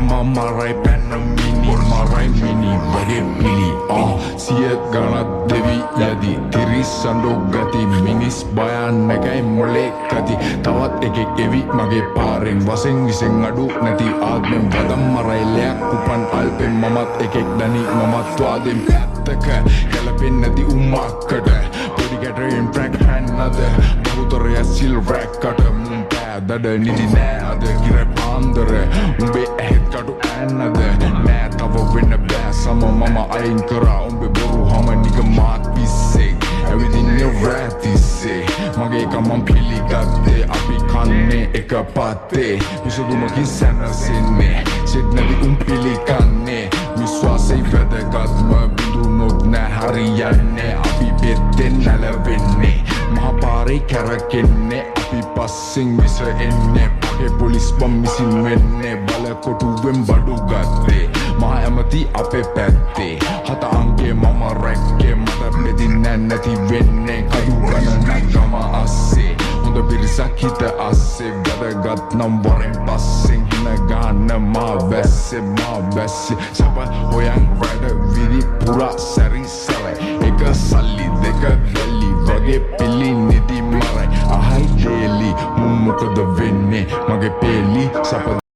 mama marai penna mini marai mini bage pili siya gana devi yadi tirisando gati minis bayan nagai mole kati tawat ekek evi mage paren waseng giseng adu nati admen vadam marai leak kupan alpe mamat ekek dani mamat tuadem pettaka galapin nati umakkada podi gatrain track hannada bahutara sil rack kata mun dada nidi nෑ අද කිර පාන්දර උඹේ ඇහෙත් කටු ඇන්නද නෑ තව වෙන්න බෑ සම මම අයින් කරා උඹේ බොරු හම නික මාත් පිස්සෙක් ඇවිදින්න රැතිස්සේ මගේ කමම් පිළිගත්තේ අපි කන්නේ එක පත්තේ විසදුමකින් සැනසෙන්නේ සෙත් නැති උන් පිළිකන්නේ විශ්වාසයි වැදගත්ම බිඳුනොත් නෑ හරියන්නේ අපි පෙත්තෙන් නැලවෙන්නේ මහපාරේ කැරකෙන්නේ අපි පස්සෙන් විස එන්නේ පගේ පොලිස් බම්මිසින් වෙන්නේ බලකොටුවෙන් බඩු ගත්තේ මහ ඇමති අපේ පැත්තේ හත අංගේ මම රැක්කේ මට බෙදින්නේ නැති වෙන්නේ කඩු ගණනක් ගම අස්සේ හොඳ පිරිසක් හිත අස්සේ වැදගත් නම් වරෙන් පස්සෙන් හින ගන්න මා වැස්සේ සප හොයන් වැඩ විදි පුරා සැරිසරයි එක සල්ලි දෙක වැලි වගේ පිලි නිදි මරයි අහයි දේලි මොකද වෙන්නේ මගේ පෙලි සප